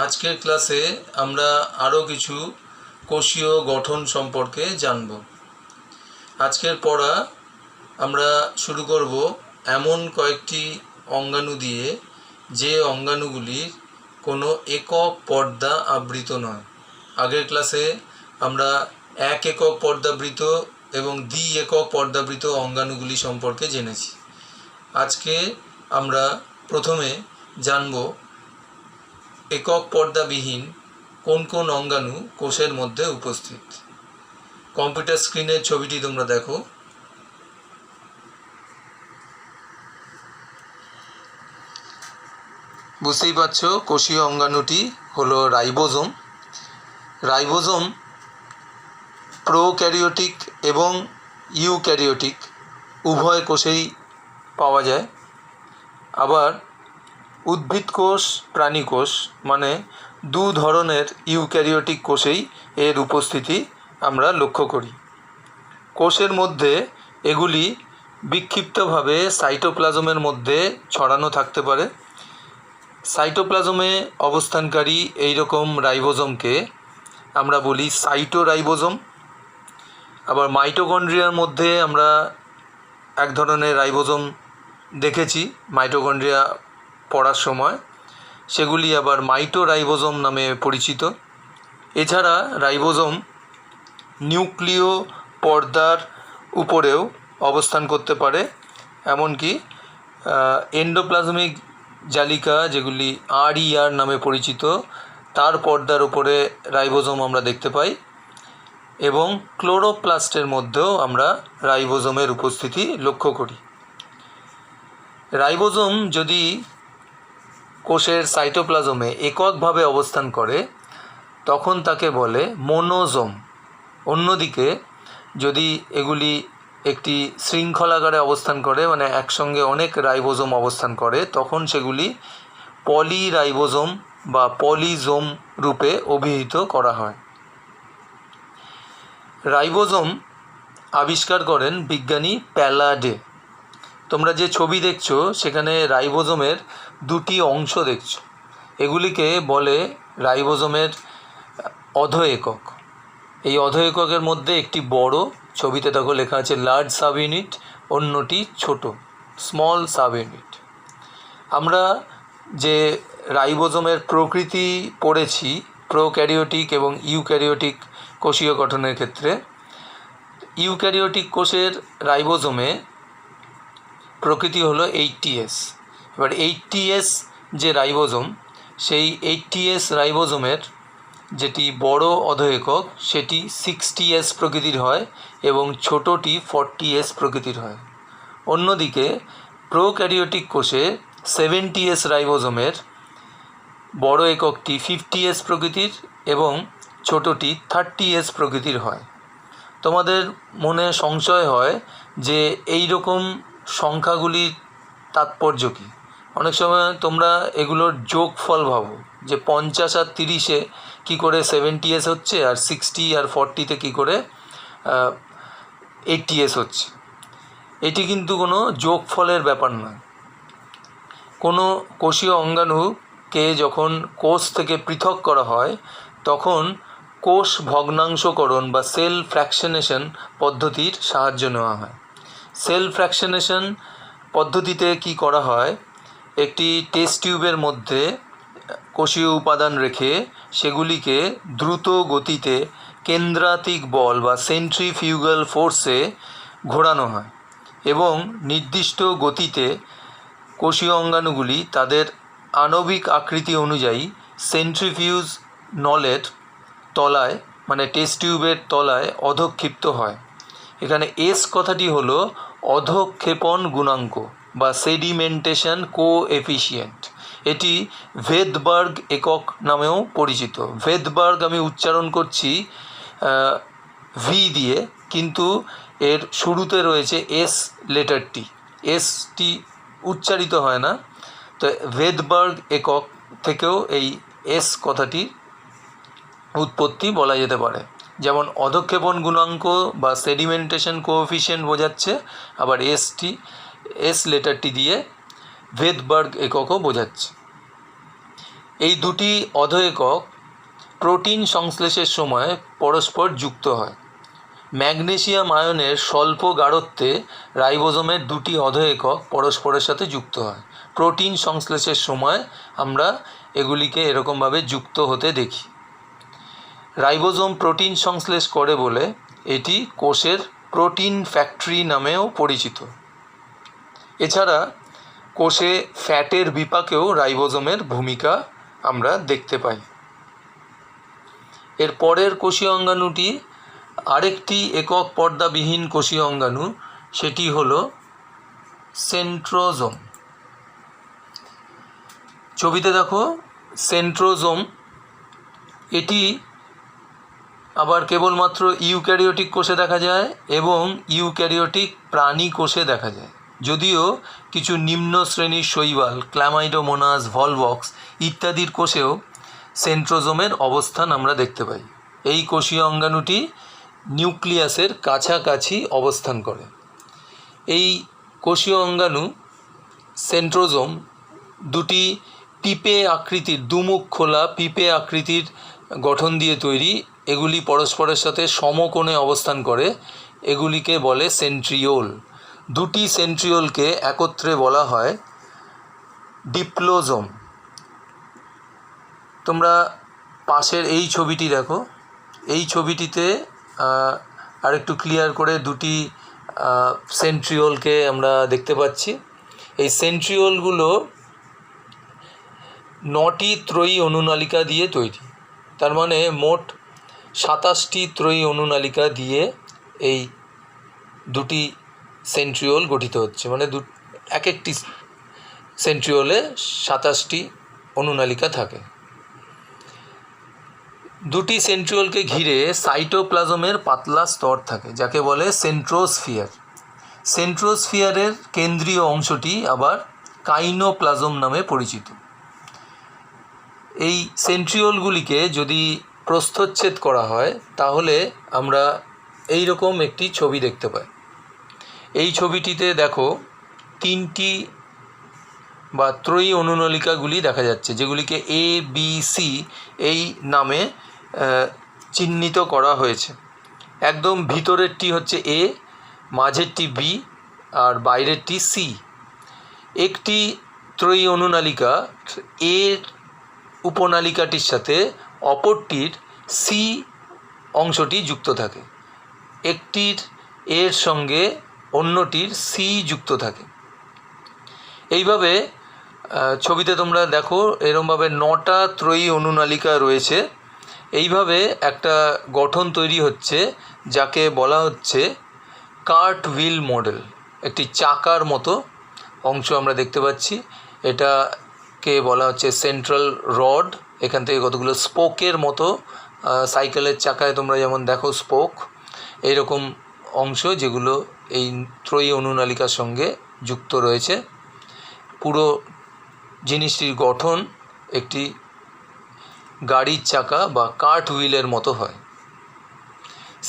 আজকের ক্লাসে আমরা আরও কিছু কোষীয় গঠন সম্পর্কে জানব। আজকের পড়া আমরা শুরু করব এমন কয়েকটি অঙ্গাণু দিয়ে যে অঙ্গাণুগুলির কোনো একক পর্দা আবৃত নয়। আগের ক্লাসে আমরা এক একক পর্দাবৃত এবং দ্বি একক পর্দাবৃত অঙ্গাণুগুলি সম্পর্কে জেনেছি। আজকে আমরা প্রথমে জানব একক পর্দাবিহীন কোন কোন অঙ্গাণু কোষের মধ্যে উপস্থিত। কম্পিউটার স্ক্রিনের ছবিটি তোমরা দেখো। বুঝতেই পারছো কোষীয় অঙ্গাণুটি হলো রাইবোজোম। রাইবোজোম প্রোক্যারিওটিক এবং ইউক্যারিওটিক উভয় কোষেই পাওয়া যায়। আবার উদ্ভিদ কোষ, প্রাণী কোষ মানে দু ধরনের ইউক্যারিওটিক কোষেই এর উপস্থিতি আমরা লক্ষ্য করি। কোষের মধ্যে এগুলি বিক্ষিপ্তভাবে সাইটোপ্লাজমের মধ্যে ছড়ানো থাকতে পারে। সাইটোপ্লাজমে অবস্থানকারী এই রকম রাইবোজোমকে আমরা বলি সাইটোরাইবোজোম। আবার মাইটোকন্ড্রিয়ার মধ্যে আমরা এক ধরনের রাইবোজোম দেখেছি মাইটোকন্ড্রিয়া পড়ার সময়, সেগুলি আবার মাইটোরাইবোজোম নামে পরিচিত। এছাড়া রাইবোজোম নিউক্লিয় পর্দার উপরেও অবস্থান করতে পারে, এমনকি এন্ডোপ্লাজমিক জালিকা যেগুলি RER নামে পরিচিত তার পর্দার উপরে রাইবোজোম আমরা দেখতে পাই, এবং ক্লোরোপ্লাস্টের মধ্যেও আমরা রাইবোজোমের উপস্থিতি লক্ষ্য করি। রাইবোজোম যদি কোষের সাইটোপ্লাজমে এককভাবে অবস্থান করে তখন তাকে বলে মোনোজোম। অন্যদিকে যদি এগুলি একটি শৃঙ্খলাকারে অবস্থান করে মানে একসঙ্গে অনেক রাইবোজোম অবস্থান করে তখন সেগুলি পলিরাইবোজোম বা পলিজোম রূপে অভিহিত করা হয়। রাইবোজোম আবিষ্কার করেন বিজ্ঞানী প্যালাডে। তোমরা যে ছবি দেখছো সেখানে রাইবোজোমের দুটি অংশ দেখছো, এগুলিকে বলে রাইবোজোমের অধ একক। এই অধ এককের মধ্যে একটি বড়, ছবিতে দেখো লেখা আছে লার্জ সাব ইউনিট, অন্যটি ছোট স্মল সাব ইউনিট। আমরা যে রাইবোজোমের প্রকৃতি পড়েছি প্রোক্যারিওটিক এবং ইউক্যারিওটিক কোষীয় গঠনের ক্ষেত্রে, ইউক্যারিওটিক কোষের রাইবোজোমে প্রকৃতি হলো 80S। এবার 80S যে রাইবোজোম, সেই 80S রাইবোজোমের যেটি বড় অধ একক সেটি 60S প্রকৃতির হয় এবং ছোটটি 40S প্রকৃতির হয়। অন্যদিকে প্রোক্যারিওটিক কোষে 70S রাইবোজোমের বড় এককটি 50S প্রকৃতির এবং ছোটটি 30S প্রকৃতির হয়। তোমাদের মনে সংশয় হয় যে এই রকম সংখ্যাগুলির তাৎপর্য কী? অনেক সময় তোমরা এগুলোর যোগফল ভাবো যে 50 আর 30-এ কী করে 70S হচ্ছে, আর 60 আর 40-তে কী করে 80S হচ্ছে। এটি কিন্তু কোনো যোগফলের ব্যাপার নয়। কোনো কোষীয় অঙ্গাণুকে যখন কোষ থেকে পৃথক করা হয় তখন কোষ ভগ্নাংশকরণ বা সেল ফ্র্যাকশনেশন পদ্ধতির সাহায্য নেওয়া হয়। সেল ফ্র্যাকশনেশন পদ্ধতিতে কি করা হয়, একটি টেস্ট টিউবের মধ্যে কোষীয় উপাদান রেখে সেগুলিকে দ্রুত গতিতে কেন্দ্রাতিক বল বা সেন্ট্রিফিউগাল ফোর্সে ঘোরানো হয় এবং নির্দিষ্ট গতিতে কোষীয় অঙ্গাণুগুলি তাদের আণবিক আকৃতি অনুযায়ী সেন্ট্রিফিউজ নলের তলায় মানে টেস্ট টিউবের তলায় অধক্ষিপ্ত হয়। এখানে S কথাটি হলো অধক্ষেপণ গুণাঙ্ক বা সেডিমেন্টেশন কোএফিসিয়েন্ট। এটি ভেদবার্গ একক নামেও পরিচিত। ভেদবার্গ আমি উচ্চারণ করছি V দিয়ে, কিন্তু এর শুরুতে রয়েছে S লেটারটি, এসটি উচ্চারিত হয় না। তো ভেদবার্গ একক থেকেও এই S কথাটির উৎপত্তি বলা যেতে পারে। যেমন অধক্ষেপণ গুণাঙ্ক বা সেডিমেন্টেশন কোএফিসিয়েন্ট বোঝাচ্ছে, আবার S লেটারটি দিয়ে ভেদবার্গ এককও বোঝাচ্ছে। এই দুটি অধঃএকক প্রোটিন সংশ্লেষের সময় পরস্পর যুক্ত হয়। ম্যাগনেসিয়াম আয়নের স্বল্প গাঢ়ত্বে রাইবোজোমের দুটি অধঃএকক পরস্পরের সাথে যুক্ত হয়। প্রোটিন সংশ্লেষের সময় আমরা এগুলিকে এরকমভাবে যুক্ত হতে দেখি। রাইবোজোম প্রোটিন সংশ্লেষ করে বলে এটি কোষের প্রোটিন ফ্যাক্টরি নামেও পরিচিত। এছাড়া কোষে ফ্যাটের বিপাকেও রাইবোজোমের ভূমিকা আমরা দেখতে পাই। এর পরের কোষীয় অঙ্গাণুটি আরেকটি একক পর্দাবিহীন কোষীয় অঙ্গাণু, সেটি হলো সেন্ট্রোজোম। ছবিতে দেখো সেন্ট্রোজোম, এটি আবার কেবলমাত্র ইউক্যারিওটিক কোষে দেখা যায় এবং ইউক্যারিওটিক প্রাণী কোষে দেখা যায়, যদিও কিছু নিম্ন শ্রেণীর শৈবাল, ক্ল্যামাইডোমোনাস, ভলভক্স ইত্যাদির কোষেও সেন্ট্রোজোমের অবস্থান আমরা দেখতে পাই। এই কোষীয় অঙ্গাণুটি নিউক্লিয়াসের কাছাকাছি অবস্থান করে। এই কোষীয় অঙ্গাণু সেন্ট্রোজোম দুটি পিপে আকৃতির, দুমুখ খোলা পিপে আকৃতির গঠন দিয়ে তৈরি। এগুলি পরস্পরের সাথে সমকোণে অবস্থান করে। এগুলিকে বলে সেন্ট্রিওল। দুটি সেন্ট্রিওলকে একত্রে বলা হয় ডিপ্লোজোম। তোমরা পাশের এই ছবিটি দেখো, এই ছবিটিতে আরেকটু ক্লিয়ার করে দুটি সেন্ট্রিওলকে আমরা দেখতে পাচ্ছি। এই সেন্ট্রিওলগুলো 9টি ত্রয়ী অনুনালিকা দিয়ে তৈরি। তার মানে মোট 27টি ত্রয়ী অনুনালিকা দিয়ে এই দুটি সেন্ট্রিওল গঠিত হচ্ছে। মানে এক একটি সেন্ট্রিওলে 27টি অনুনালিকা থাকে। দুটি সেন্ট্রিওলকে ঘিরে সাইটোপ্লাজমের পাতলা স্তর থাকে, যাকে বলে সেন্ট্রোস্ফিয়ার। সেন্ট্রোস্ফিয়ারের কেন্দ্রীয় অংশটি আবার কাইনোপ্লাজম নামে পরিচিত। এই সেন্ট্রিওলগুলিকে যদি প্রস্থচ্ছেদ করা হয় তাহলে আমরা এই রকম একটি ছবি দেখতে পাই। এই ছবিটিতে দেখো 3টি বা ত্রয়ী অনুনালিকাগুলি দেখা যাচ্ছে, যেগুলিকে এ বি সি এই নামে চিহ্নিত করা হয়েছে। একদম ভিতরেরটি হচ্ছে এ, মাঝেরটি বি আর বাইরেরটি সি। একটি ত্রয়ী অনুনালিকা এর উপনালিকাটির সাথে অপরটির সি অংশটি যুক্ত থাকে, একটির এর সঙ্গে অন্যটির সি যুক্ত থাকে। এইভাবে ছবিতে তোমরা দেখো এরমভাবে 9টা ত্রয়ী অনুনালিকা রয়েছে। এইভাবে একটা গঠন তৈরি হচ্ছে, যাকে বলা হচ্ছে কার্ট হুইল মডেল। একটি চাকার মতো অংশ আমরা দেখতে পাচ্ছি। এটাকে বলা হচ্ছে সেন্ট্রাল রড। এখান থেকে কতগুলো স্পোকের মতো, সাইকেলের চাকায় তোমরা যেমন দেখো স্পোক, এইরকম অংশ যেগুলো এই ত্রয়ী অনুনালিকার সঙ্গে যুক্ত রয়েছে। পুরো জিনিসটির গঠন একটি গাড়ির চাকা বা কার্ট হুইলের মতো হয়।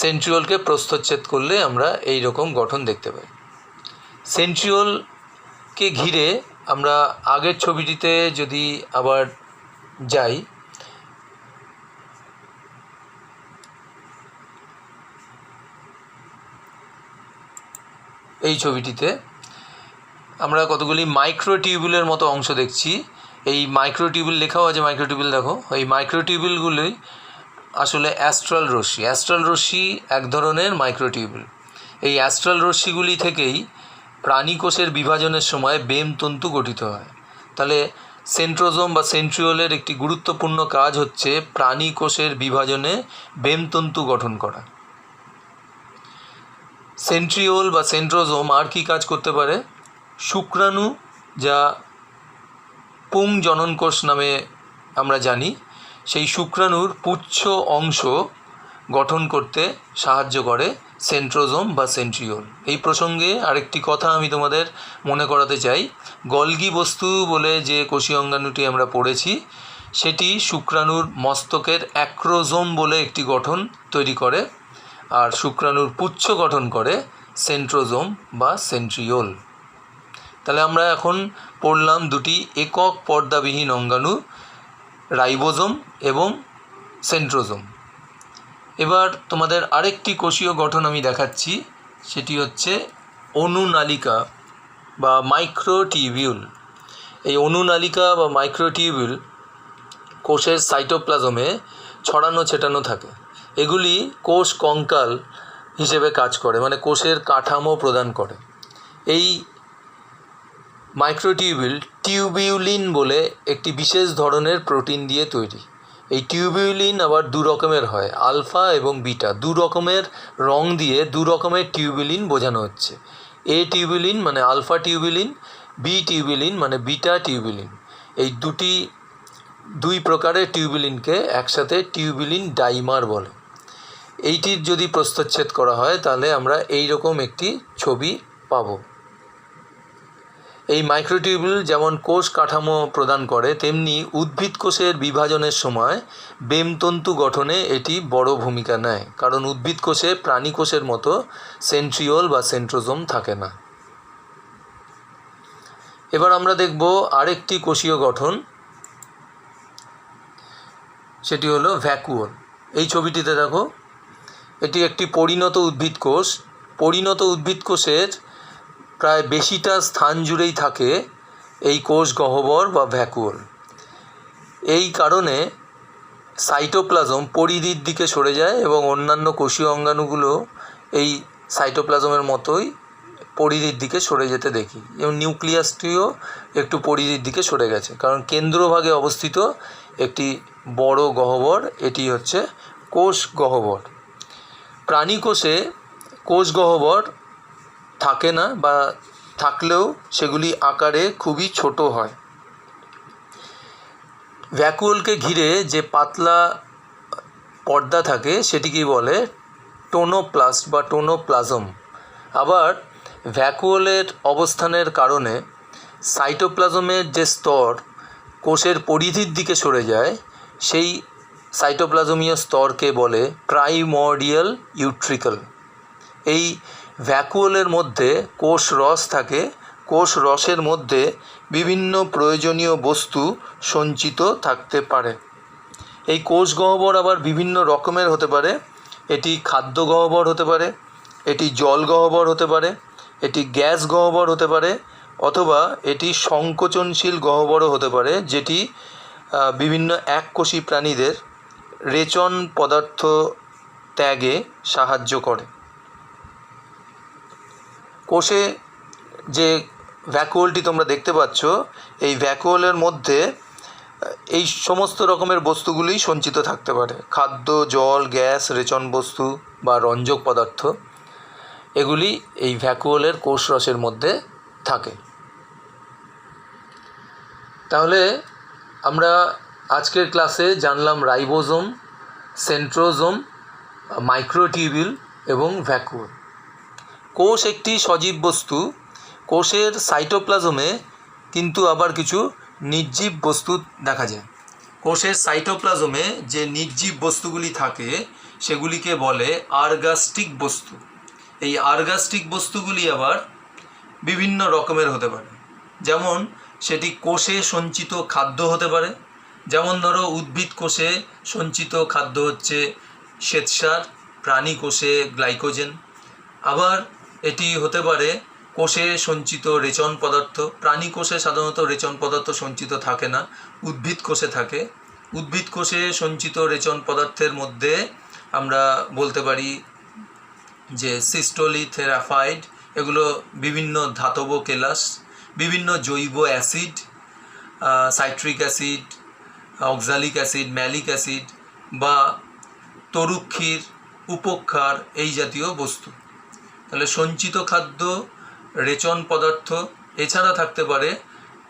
সেন্ট্রিওলকে প্রস্থচ্ছেদ করলে আমরা এই রকম গঠন দেখতে পাই। সেন্ট্রিওলকে ঘিরে আমরা আগের ছবিটিতে যদি আবার যাই, এই ছবিটিতে আমরা কতগুলি মাইক্রোটিউবুলের মতো অংশ দেখছি। এই মাইক্রোটিউবুল লেখাও আছে, মাইক্রোটিউবুল দেখো। এই মাইক্রোটিউবুলগুলি আসলে অ্যাস্ট্রাল রশ্মি। অ্যাস্ট্রাল রশ্মি এক ধরনের মাইক্রোটিউবুল। এই অ্যাস্ট্রাল রশ্মিগুলি থেকেই প্রাণী কোষের বিভাজনের সময় বেম তন্তু গঠিত হয়। তাহলে সেন্ট্রোজোম বা সেন্ট্রিওলের একটি গুরুত্বপূর্ণ কাজ হচ্ছে প্রাণী কোষের বিভাজনে বেম তন্তু গঠন করা। সেন্ট্রিওল বা সেন্ট্রোজোম আর কি কাজ করতে পারে? শুক্রাণু, যা পুং জননকোষ নামে আমরা জানি, সেই শুক্রাণুর পুচ্ছ অংশ গঠন করতে সাহায্য করে সেন্ট্রোজোম বা সেন্ট্রিওল। এই প্রসঙ্গে আরেকটি কথা আমি তোমাদের মনে করাতে চাই। গলগি বস্তু বলে যে কোষীয় অঙ্গাণুটি আমরা পড়েছি, সেটি শুক্রাণুর মস্তকের অ্যাক্রোজোম বলে একটি গঠন তৈরি করে, আর শুক্রাণুর পুচ্ছ গঠন করে সেন্ট্রোজোম বা সেন্ট্রিওল। তাহলে আমরা এখন পড়লাম দুটি একক পর্দাবিহীন অঙ্গাণু, রাইবোজোম এবং সেন্ট্রোজোম। এবার তোমাদের আরেকটি কোষীয় গঠন আমি দেখাচ্ছি, সেটি হচ্ছে অনুনালিকা বা মাইক্রোটিউবিউল। এই অনুনালিকা বা মাইক্রোটিউবিউল কোষের সাইটোপ্লাজমে ছড়ানো ছেটানো থাকে। এগুলি কোষ কঙ্কাল হিসেবে কাজ করে, মানে কোষের কাঠামো প্রদান করে। এই মাইক্রোটিউবিউল টিউবিউলিন বলে একটি বিশেষ ধরনের প্রোটিন দিয়ে তৈরি। এই টিউবিউলিন আবার দু রকমের হয়, আলফা এবং বিটা। দু রকমের রং দিয়ে দু রকমের টিউবিউলিন বোঝানো হচ্ছে। এ টিউবিউলিন মানে আলফা টিউবিউলিন, বি টিউবিউলিন মানে বিটা টিউবিউলিন। এই দুই প্রকারের টিউবিউলিনকে একসাথে টিউবিউলিন ডাইমার বলে। এইটির যদি প্রস্থচ্ছেদ করা হয় তাহলে আমরা এই রকম একটি ছবি পাব। এই মাইক্রোটিউবিউল যেমন কোষ কাঠামো প্রদান করে, তেমনি উদ্ভিদ কোষের বিভাজনের সময় বেমতন্তু গঠনে এটি বড় ভূমিকা নেয়, কারণ উদ্ভিদ কোষে প্রাণী কোষের মতো সেন্ট্রিওল বা সেন্ট্রোজোম থাকে না। এবার আমরা দেখব আরেকটি কোষীয় গঠন, সেটি হলো ভ্যাকুওল। এই ছবিটিতে দেখো, এটি একটি পরিণত উদ্ভিদ কোষ। পরিণত উদ্ভিদ কোষের প্রায় বেশিটা স্থান জুড়েই থাকে এই কোষ গহ্বর বা ভ্যাকুওল। এই কারণে সাইটোপ্লাজম পরিধির দিকে সরে যায় এবং অন্যান্য কোষীয় অঙ্গাণুগুলো এই সাইটোপ্লাজমের মতোই পরিধির দিকে সরে যেতে দেখি। এবং নিউক্লিয়াসটিও একটু পরিধির দিকে সরে গেছে, কারণ কেন্দ্রভাগে অবস্থিত একটি বড় গহ্বর, এটি হচ্ছে কোষ গহ্বর। প্রাণী কোষে কোষ গহ্বর থাকে না, বা থাকলেও সেগুলি আকারে খুবই ছোট হয়। ভ্যাকুওলকে ঘিরে যে পাতলা পর্দা থাকে সেটিকে বলে টোনোপ্লাস্ট বা টোনোপ্লাজম। আবার ভ্যাকুওলের অবস্থানের কারণে সাইটোপ্লাজমের যে স্তর কোষের পরিধির দিকে সরে যায়, সেই সাইটোপ্লাজমীয় স্তরকে বলে প্রাইমর্ডিয়াল ইউট্রিকল। এই ভ্যাকুওলের মধ্যে কোষ রস থাকে। কোষ রসের মধ্যে বিভিন্ন প্রয়োজনীয় বস্তু সঞ্চিত থাকতে পারে। এই কোষ গহ্বর আবার বিভিন্ন রকমের হতে পারে। এটি খাদ্য গহ্বর হতে পারে, এটি জল গহ্বর হতে পারে, এটি গ্যাস গহ্বর হতে পারে, অথবা এটি সংকোচনশীল গহ্বরও হতে পারে, যেটি বিভিন্ন এককোষী প্রাণীদের রেচন পদার্থ ত্যাগে সাহায্য করে। কোষে যে ভ্যাকুওলটি তোমরা দেখতে পাচ্ছ, এই ভ্যাকুওলের মধ্যে এই সমস্ত রকমের বস্তুগুলি সঞ্চিত থাকতে পারে। খাদ্য, জল, গ্যাস, রেচন বস্তু বা রঞ্জক পদার্থ, এগুলি এই ভ্যাকুওলের কোষ রসের মধ্যে থাকে। তাহলে আমরা আজকের ক্লাসে জানলাম রাইবোজোম, সেন্ট্রোজোম, মাইক্রোটিউবিউল এবং ভ্যাকুওল। কোষ একটি সজীব বস্তু। কোষের সাইটোপ্লাজমে কিন্তু আবার কিছু নির্জীব বস্তু দেখা যায়। কোষের সাইটোপ্লাজমে যে নির্জীব বস্তুগুলি থাকে সেগুলিকে বলে আর্গাস্টিক বস্তু। এই আর্গাস্টিক বস্তুগুলি আবার বিভিন্ন রকমের হতে পারে। যেমন সেটি কোষে সঞ্চিত খাদ্য হতে পারে। যেমন ধরো, উদ্ভিদ কোষে সঞ্চিত খাদ্য হচ্ছে শ্বেতসার, প্রাণী কোষে গ্লাইকোজেন। আবার এটি হতে পারে কোষে সঞ্চিত রেচন পদার্থ। প্রাণী কোষে সাধারণত রেচন পদার্থ সঞ্চিত থাকে না, উদ্ভিদ কোষে থাকে। উদ্ভিদ কোষে সঞ্চিত রেচন পদার্থের মধ্যে আমরা বলতে পারি যে সিস্টোলি, থেরাফাইড, এগুলো বিভিন্ন ধাতব কেলাস, বিভিন্ন জৈব acid, citric acid, oxalic acid, malic acid বা তরুক্ষীর, উপক্ষার, এই জাতীয় বস্তু। তাহলে সঞ্চিত খাদ্য, রেচন পদার্থ, এছাড়া থাকতে পারে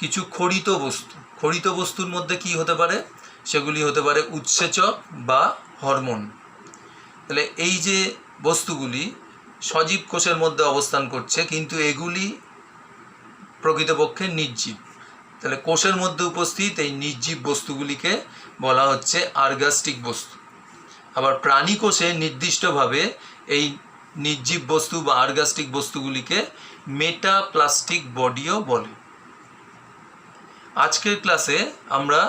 কিছু খরিত বস্তু। খরিত বস্তুর মধ্যে কি হতে পারে? সেগুলি হতে পারে উৎসেচক বা হরমোন। তাহলে এই যে বস্তুগুলি সজীব কোষের মধ্যে অবস্থান করছে, কিন্তু এগুলি প্রকৃতপক্ষে নির্জীব। তাহলে কোষের মধ্যে উপস্থিত এই নির্জীব বস্তুগুলিকে বলা হচ্ছে আর্গাস্টিক বস্তু। আবার প্রাণী কোষে নির্দিষ্টভাবে এই নির্জীব বস্তু বা আর্গাস্টিক বস্তুগুলিকে মেটাপ্লাস্টিক বডিও বলে। আজকের ক্লাসে আমরা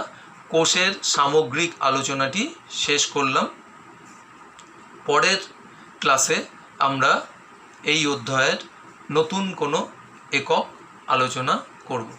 কোষের সামগ্রিক আলোচনাটি শেষ করলাম। পরের ক্লাসে আমরা এই অধ্যায়ের নতুন কোনো একক আলোচনা করব।